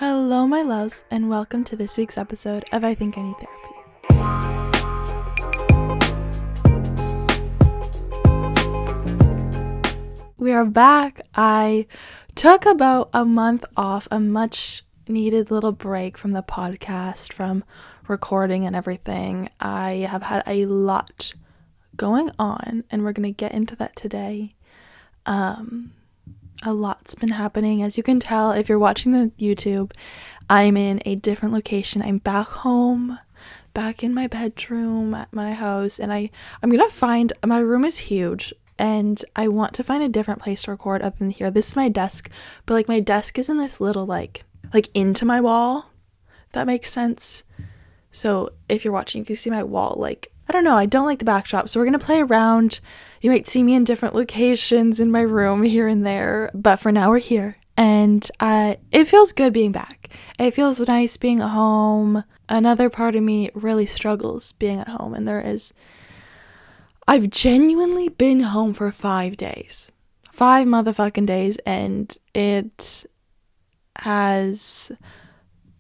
Hello, my loves, and welcome to this week's episode of I Think I Need Therapy. We are back. I took about a month off, a much needed little break from the podcast, from recording and everything. I have had a lot going on, and we're going to get into that today. A lot's been happening. As you can tell, if you're watching the YouTube, I'm in a different location. I'm back home, back in my bedroom at my house, and I'm gonna find, my room is huge, and I want to find a different place to record other than here. This is my desk, but like my desk is in this little like into my wall, if that makes sense. So if you're watching, you can see my wall. Like, I don't know, I don't like the backdrop, so we're gonna play around. You might see me in different locations in my room here and there, but for now we're here, and it feels good being back. It feels nice being at home. Another part of me really struggles being at home, and I've genuinely been home for 5 days. 5 motherfucking days, and it has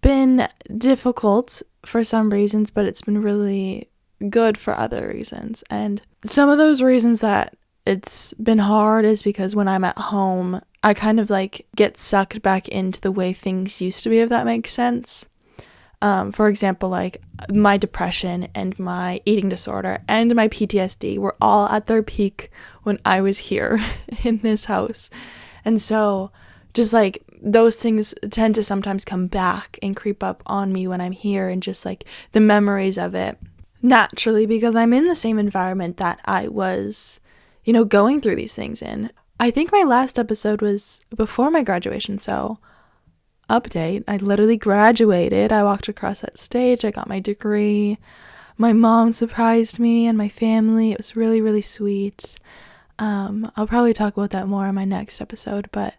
been difficult for some reasons, but it's been really good for other reasons. And some of those reasons that it's been hard is because when I'm at home, I kind of like get sucked back into the way things used to be, if that makes sense. For example, like my depression and my eating disorder and my PTSD were all at their peak when I was here in this house. And so just like those things tend to sometimes come back and creep up on me when I'm here, and just like the memories of it naturally, because I'm in the same environment that I was, going through these things in. I think my last episode was before my graduation, so update, I literally graduated. I walked across that stage, I got my degree. My mom surprised me and my family. It was really, really sweet. I'll probably talk about that more in my next episode, but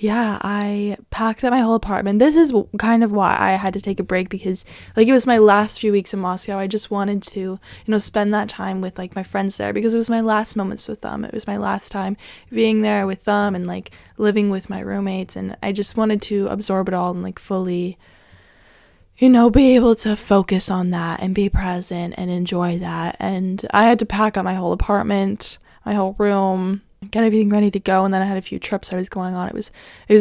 yeah, I packed up my whole apartment. This is kind of why I had to take a break, because like it was my last few weeks in Moscow. I just wanted to, spend that time with like my friends there, because it was my last moments with them. It was my last time being there with them and like living with my roommates, and I just wanted to absorb it all and like fully, be able to focus on that and be present and enjoy that. And I had to pack up my whole apartment, my whole room, get everything ready to go. And then I had a few trips I was going on. It was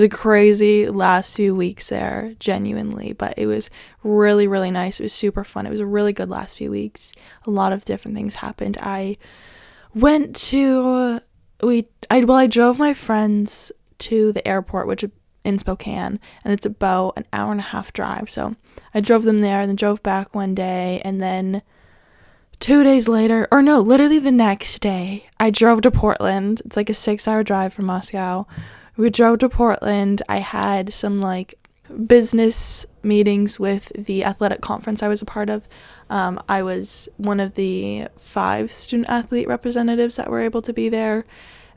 a crazy last few weeks there, genuinely, but it was really, really nice. It was super fun. It was a really good last few weeks. A lot of different things happened. I drove my friends to the airport, which is in Spokane, and it's about an hour and a half drive. So I drove them there and then drove back one day, and then 2 days later, or no, literally the next day, I drove to Portland. It's like a 6-hour drive from Moscow. We drove to Portland. I had some like business meetings with the athletic conference I was a part of. I was one of the 5 student athlete representatives that were able to be there.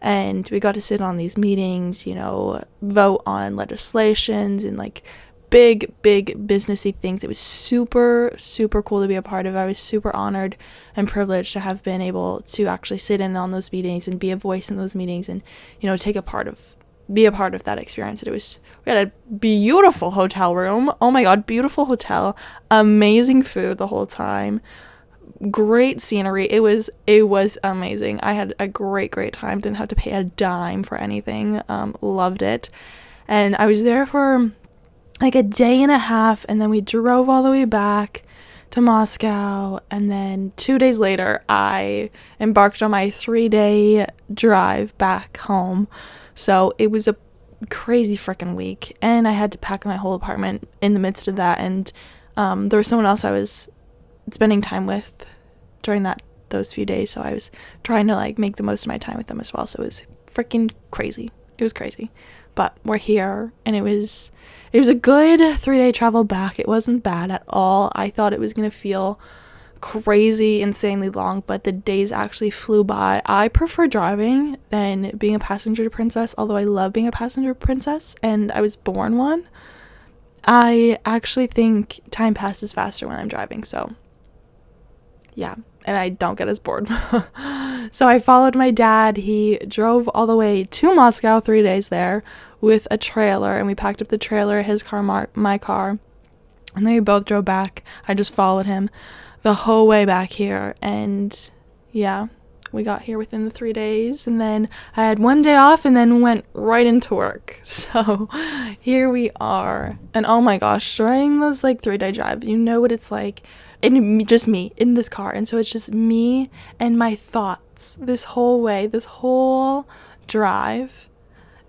And we got to sit on these meetings, vote on legislations and like big businessy things. It was super, super cool to be a part of. I was super honored and privileged to have been able to actually sit in on those meetings and be a voice in those meetings and, be a part of that experience. And we had a beautiful hotel room. Oh my God, beautiful hotel, amazing food the whole time, great scenery. It was amazing. I had a great time. Didn't have to pay a dime for anything. Loved it. And I was there for like a day and a half, and then we drove all the way back to Moscow, and then 2 days later I embarked on my 3-day drive back home. So it was a crazy freaking week, and I had to pack my whole apartment in the midst of that. And there was someone else I was spending time with during those few days, so I was trying to like make the most of my time with them as well. So it was freaking crazy. It was crazy, but we're here, and it was a good 3-day travel back. It wasn't bad at all. I thought it was gonna feel crazy, insanely long, but the days actually flew by. I prefer driving than being a passenger princess, although I love being a passenger princess, and I was born one. I actually think time passes faster when I'm driving, so yeah, and I don't get as bored. So I followed my dad. He drove all the way to Moscow, 3 days there. with a trailer, and we packed up the trailer, his car, my car, and then we both drove back. I just followed him the whole way back here, and yeah, we got here within the 3 days, and then I had 1 day off and then went right into work. So here we are. And oh my gosh, during those like 3-day drives, you know what it's like, and just me in this car, and so it's just me and my thoughts this whole way, this whole drive,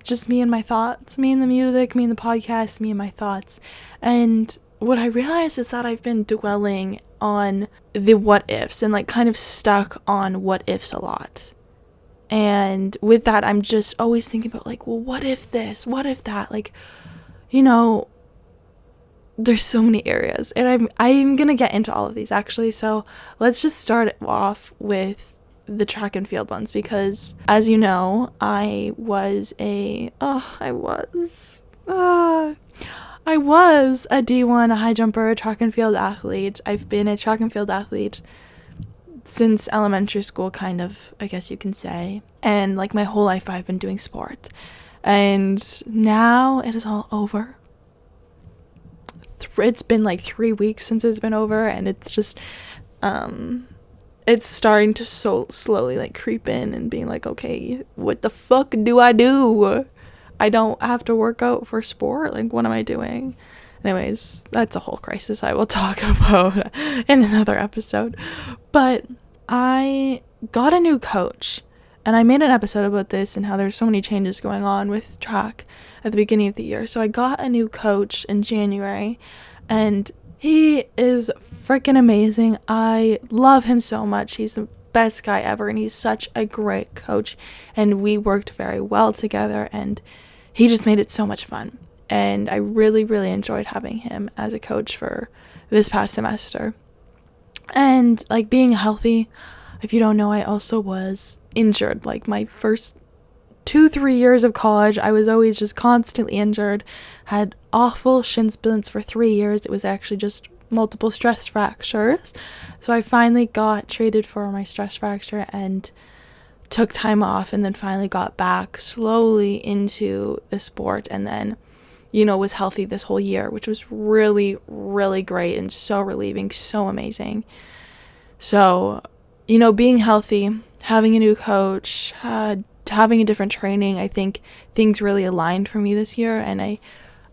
just me and my thoughts, me and the music, me and the podcast, me and my thoughts. And what I realized is that I've been dwelling on the what ifs and like kind of stuck on what ifs a lot. And with that, I'm just always thinking about like, well, what if this? What if that? Like, you know, there's so many areas, and I'm gonna get into all of these actually. So let's just start off with the track and field ones, because as you know, I was a D1 high jumper, track and field athlete. I've been a track and field athlete since elementary school, kind of, I guess you can say. And like my whole life I've been doing sport. And now it is all over. It's been like 3 weeks since it's been over, and it's just, it's starting to slowly like creep in and being like, okay, what the fuck do? I don't have to work out for sport. Like, what am I doing? Anyways, that's a whole crisis I will talk about in another episode. But I got a new coach, and I made an episode about this and how there's so many changes going on with track at the beginning of the year. So I got a new coach in January, and he is freaking amazing. I love him so much. He's the best guy ever, and he's such a great coach, and we worked very well together, and he just made it so much fun. And I really, really enjoyed having him as a coach for this past semester. And like being healthy, if you don't know, I also was injured. Like my first 2-3 years of college, I was always just constantly injured, had awful shin splints for 3 years. It was actually just multiple stress fractures. So I finally got treated for my stress fracture and took time off, and then finally got back slowly into the sport, and then, you know, was healthy this whole year, which was really, really great and so relieving, so amazing. So, you know, being healthy, having a new coach, having a different training, I think things really aligned for me this year. And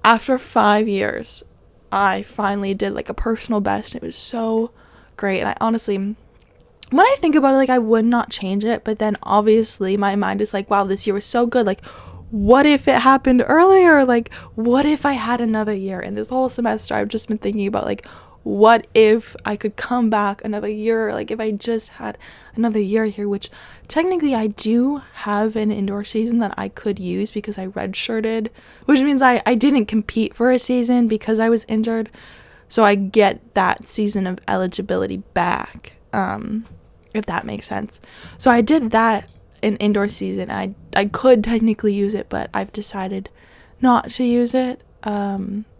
after 5 years, I finally did like a personal best. It was so great. And I honestly, when I think about it, like I would not change it, but then obviously my mind is like, wow, this year was so good. Like, what if it happened earlier? Like, what if I had another year? And this whole semester, I've just been thinking about like, what if I could come back another year? Like, if I just had another year here, which technically I do have an indoor season that I could use because I redshirted, which means I didn't compete for a season because I was injured. So I get that season of eligibility back, if that makes sense. So I did that in indoor season. I could technically use it, but I've decided not to use it.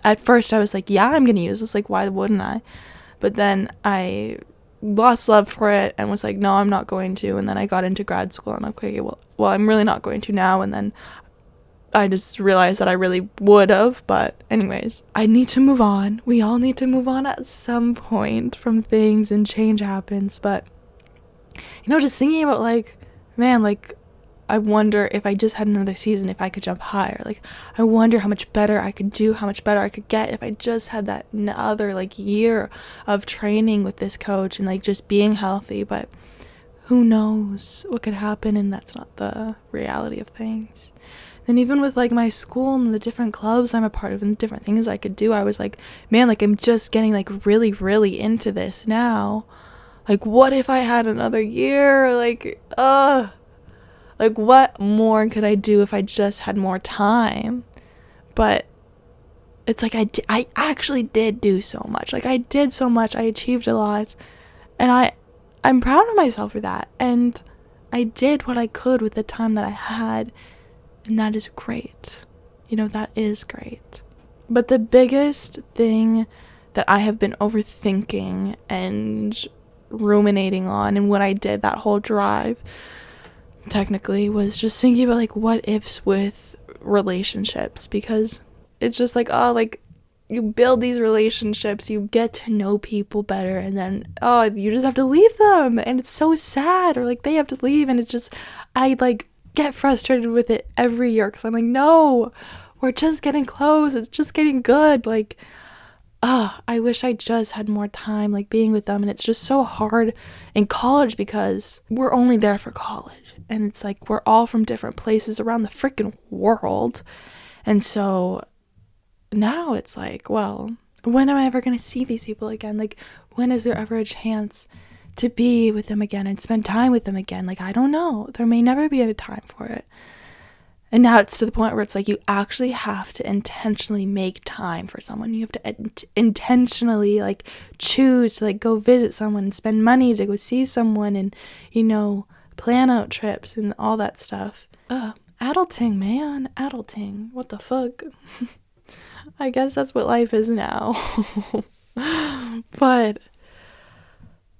At first I was like, yeah, I'm gonna use this, like, why wouldn't I? But then I lost love for it and was like, no, I'm not going to. And then I got into grad school and I'm like, okay, well, I'm really not going to now. And then I just realized that I really would have. But anyways, I need to move on. We all need to move on at some point from things, and change happens. But, you know, just thinking about like, man, like, I wonder if I just had another season, if I could jump higher. Like, I wonder how much better I could do, how much better I could get if I just had that other like year of training with this coach and like just being healthy. But who knows what could happen, and that's not the reality of things. Then even with like my school and the different clubs I'm a part of and the different things I could do, I was like, man, like I'm just getting like really, really into this now. Like, what if I had another year? Like, what more could I do if I just had more time? But it's like I actually did do so much. Like, I did so much. I achieved a lot. And I'm proud of myself for that. And I did what I could with the time that I had. And that is great. You know, that is great. But the biggest thing that I have been overthinking and ruminating on, and what I did that whole drive technically, was just thinking about like what ifs with relationships, because it's just like, oh, like, you build these relationships, you get to know people better, and then, oh, you just have to leave them, and it's so sad, or like they have to leave, and it's just, I like get frustrated with it every year, because I'm like, no, we're just getting close, it's just getting good, like, I wish I just had more time like being with them. And it's just so hard in college because we're only there for college, and it's like we're all from different places around the freaking world. And so now it's like, well, when am I ever going to see these people again? Like, when is there ever a chance to be with them again and spend time with them again? Like, I don't know. There may never be a time for it. And now it's to the point where it's like you actually have to intentionally make time for someone. You have to intentionally like choose to like go visit someone and spend money to go see someone, and, you know, plan out trips and all that stuff. Adulting, man. Adulting. What the fuck? I guess that's what life is now. But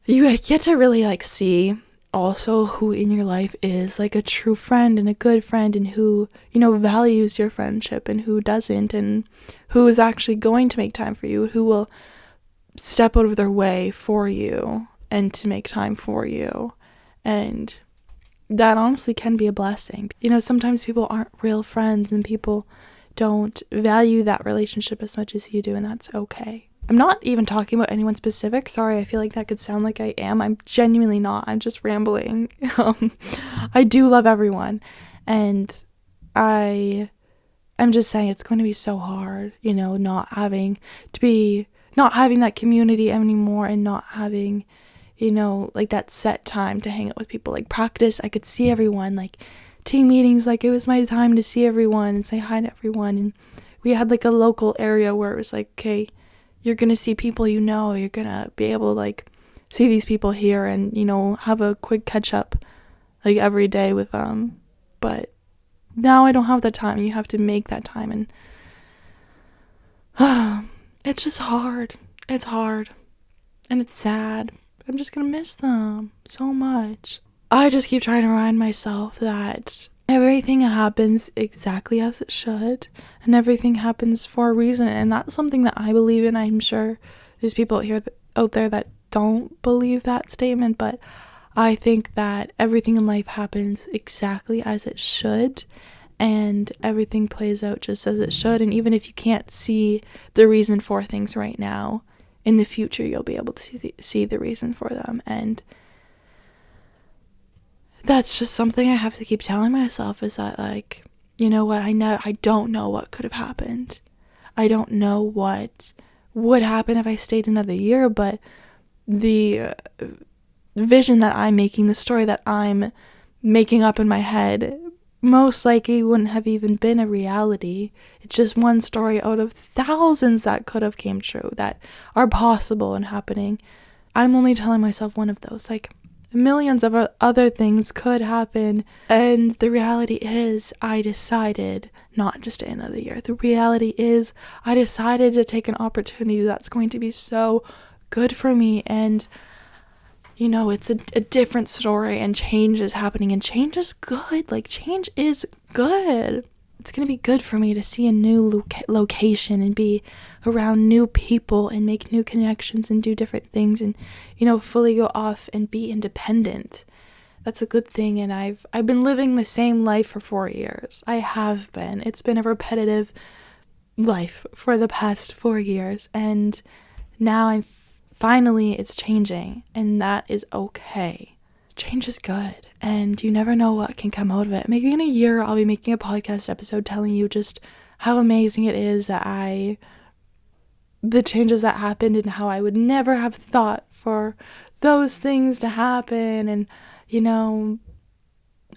you get to really like see also who in your life is like a true friend and a good friend, and who, you know, values your friendship and who doesn't, and who is actually going to make time for you, who will step out of their way for you and to make time for you. And that honestly can be a blessing. You know, sometimes people aren't real friends and people don't value that relationship as much as you do, and that's okay. I'm not even talking about anyone specific. Sorry, I feel like that could sound like I am. I'm genuinely not. I'm just rambling. I do love everyone. And I'm just saying it's going to be so hard, you know, not having that community anymore, and not having, you know, like that set time to hang out with people. Like practice, I could see everyone, like team meetings, like it was my time to see everyone and say hi to everyone. And we had like a local area where it was like, okay, you're going to see people, you know, you're going to be able to like see these people here and, you know, have a quick catch up like every day with them. But now I don't have that time. You have to make that time, and it's just hard. It's hard. And it's sad. I'm just going to miss them so much. I just keep trying to remind myself that everything happens exactly as it should, and everything happens for a reason. And that's something that I believe in. I'm sure there's people out there that don't believe that statement, but I think that everything in life happens exactly as it should, and everything plays out just as it should. And even if you can't see the reason for things right now, in the future you'll be able to see the reason for them. And that's just something I have to keep telling myself, is that, like, you know what, I don't know what could have happened. I don't know what would happen if I stayed another year, but the vision that I'm making, the story that I'm making up in my head, most likely wouldn't have even been a reality. It's just one story out of thousands that could have came true, that are possible and happening. I'm only telling myself one of those. Like, millions of other things could happen, and the reality is I decided not to stay another year. The reality is I decided to take an opportunity that's going to be so good for me, and, you know, it's a different story, and change is happening, and change is good. Like, change is good. It's going to be good for me to see a new location and be around new people and make new connections and do different things and, you know, fully go off and be independent. That's a good thing. And I've been living the same life for 4 years. I have been. It's been a repetitive life for the past 4 years. And now finally it's changing, and that is okay. Change is good, and you never know what can come out of it. Maybe in a year I'll be making a podcast episode telling you just how amazing it is that the changes that happened, and how I would never have thought for those things to happen. And, you know,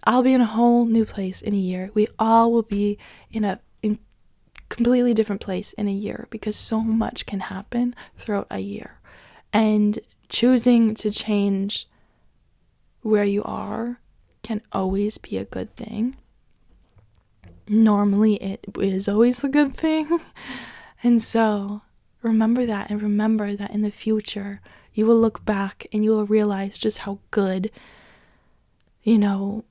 I'll be in a whole new place in a year. We all will be in a completely different place in a year, because so much can happen throughout a year. And choosing to change where you are can always be a good thing. Normally it is always a good thing. And so remember that, and remember that in the future you will look back and you will realize just how good, you know,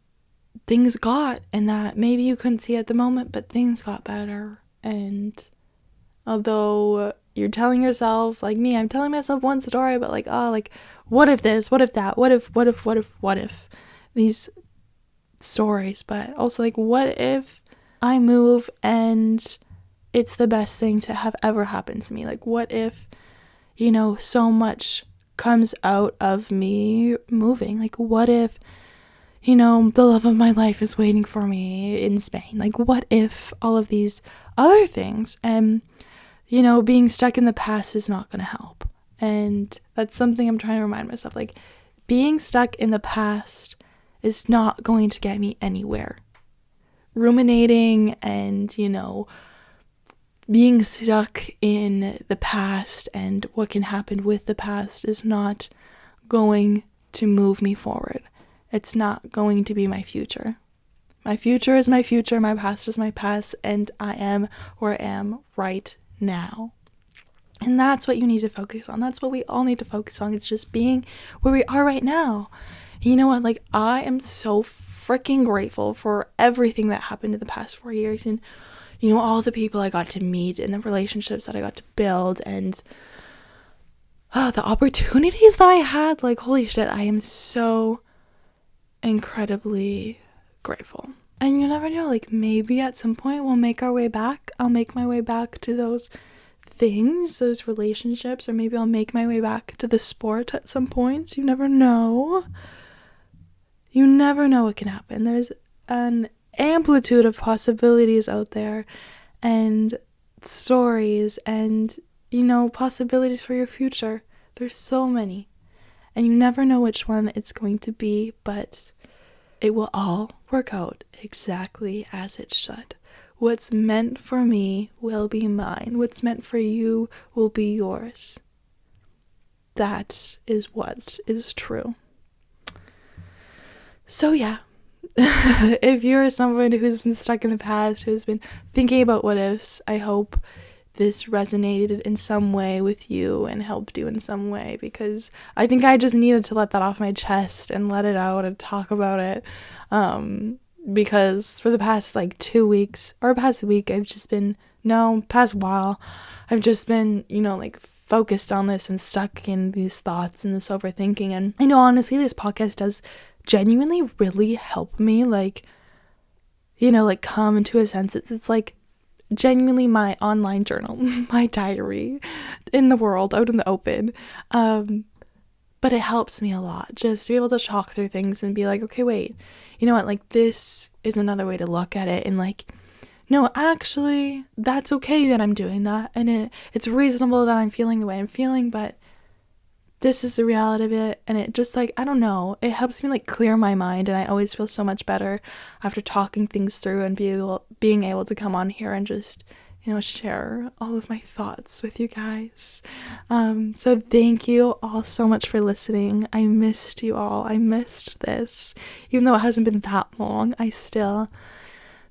things got, and that maybe you couldn't see at the moment, but things got better. And although you're telling yourself, like me, I'm telling myself one story, but like, oh, like, what if this, what if that, what if these stories, but also like, what if I move and it's the best thing to have ever happened to me? Like, what if, so much comes out of me moving? Like, what if, the love of my life is waiting for me in Spain? Like, what if all of these other things? And, being stuck in the past is not going to help. And that's something I'm trying to remind myself. Like, being stuck in the past is not going to get me anywhere. Ruminating and, being stuck in the past and what can happen with the past is not going to move me forward. It's not going to be my future. My future is my future, my past is my past, and I am where I am right now. And that's what you need to focus on. That's what we all need to focus on. It's just being where we are right now. And you know what? Like, I am so freaking grateful for everything that happened in the past 4 years, and all the people I got to meet and the relationships that I got to build, and the opportunities that I had. Like, holy shit, I am so incredibly grateful. And you never know, like, maybe at some point we'll make our way back. I'll make my way back to those things, those relationships, or maybe I'll make my way back to the sport at some point. You never know. You never know what can happen. There's an amplitude of possibilities out there, and stories, and possibilities for your future. There's so many, and you never know which one it's going to be, but it will all work out exactly as it should. What's meant for me will be mine. What's meant for you will be yours. That is what is true. So yeah, if you're someone who's been stuck in the past, who's been thinking about what ifs, I hope this resonated in some way with you and helped you in some way, because I think I just needed to let that off my chest and let it out and talk about it. Because for the past 2 weeks, or past week, past while, I've just been, focused on this and stuck in these thoughts and this overthinking. And I know, honestly, this podcast does genuinely really help me, come into a sense. It's like genuinely my online journal, my diary in the world, out in the open. But it helps me a lot just to be able to talk through things and be like, okay, wait, you know what, this is another way to look at it, and no, actually, that's okay that I'm doing that, and it's reasonable that I'm feeling the way I'm feeling, but this is the reality of it. And it just I don't know, it helps me clear my mind, and I always feel so much better after talking things through and being able to come on here and just share all of my thoughts with you guys. So thank you all so much for listening. I missed you all. I missed this. Even though it hasn't been that long, I still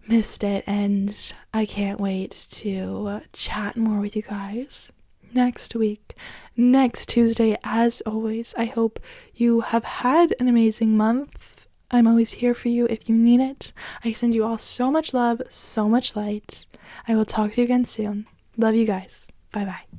missed it, and I can't wait to chat more with you guys next week, next Tuesday. As always, I hope you have had an amazing month. I'm always here for you if you need it. I send you all so much love, so much light. I will talk to you again soon. Love you guys. Bye bye.